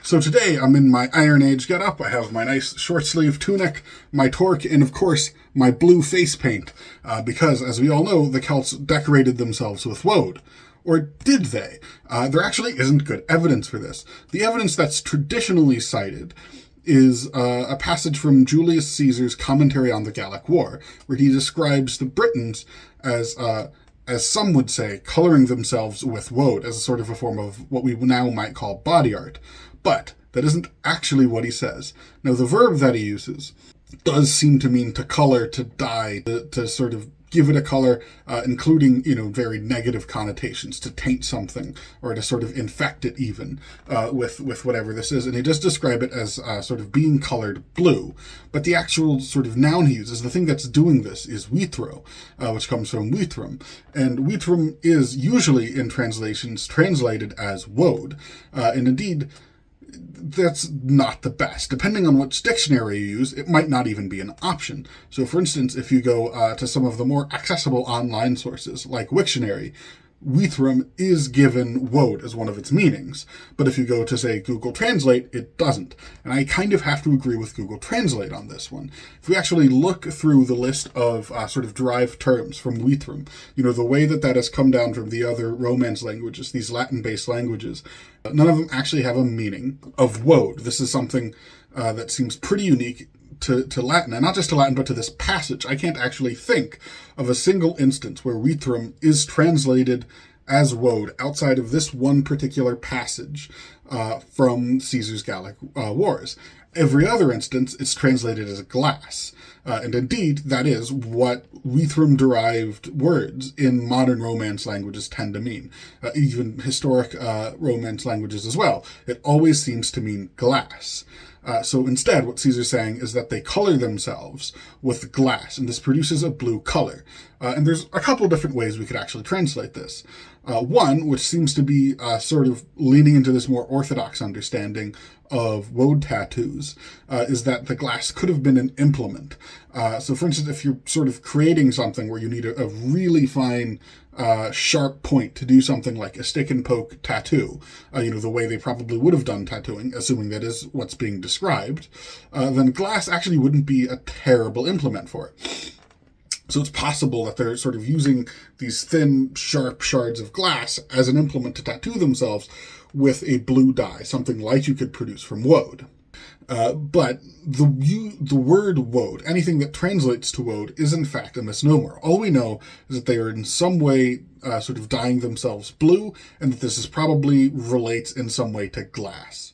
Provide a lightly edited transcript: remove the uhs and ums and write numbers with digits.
So today I'm in my Iron Age getup. I have my nice short sleeve tunic, my torque, and of course my blue face paint, because as we all know, the Celts decorated themselves with woad. Or did they? There actually isn't good evidence for this. The evidence that's traditionally cited is a passage from Julius Caesar's commentary on the Gallic War, where he describes the Britons as some would say, coloring themselves with woad as a sort of a form of what we now might call body art. But that isn't actually what he says. Now, the verb that he uses does seem to mean to color, to dye, to sort of give it a color, including, very negative connotations, to taint something, or to sort of infect it even, with whatever this is. And he does describe it as sort of being colored blue. But the actual sort of noun he uses, the thing that's doing this, is withro, which comes from withrum. And withrum is usually in translations translated as woad. And indeed, that's not the best. Depending on which dictionary you use, it might not even be an option. So for instance, if you go to some of the more accessible online sources, like Wiktionary, withrum is given woad as one of its meanings. But if you go to, say, Google Translate, it doesn't. And I kind of have to agree with Google Translate on this one. If we actually look through the list of sort of derived terms from withrum, the way that has come down from the other Romance languages, these Latin-based languages, none of them actually have a meaning of woad. This is something that seems pretty unique to Latin, and not just to Latin, but to this passage. I can't actually think of a single instance where withrum is translated as woad outside of this one particular passage from Caesar's Gallic Wars. Every other instance, it's translated as glass. And indeed, that is what withrum-derived words in modern Romance languages tend to mean. Even historic Romance languages as well. It always seems to mean glass. So instead, what Caesar's saying is that they color themselves with glass, and this produces a blue color. And there's a couple different ways we could actually translate this. One, which seems to be sort of leaning into this more orthodox understanding of woad tattoos, is that the glass could have been an implement. So for instance, if you're sort of creating something where you need a really fine, sharp point to do something like a stick and poke tattoo, the way they probably would have done tattooing, assuming that is what's being described, then glass actually wouldn't be a terrible implement for it. So it's possible that they're sort of using these thin, sharp shards of glass as an implement to tattoo themselves with a blue dye, something like you could produce from woad. But the word woad, anything that translates to woad, is in fact a misnomer. All we know is that they are in some way sort of dyeing themselves blue, and that this is probably relates in some way to glass.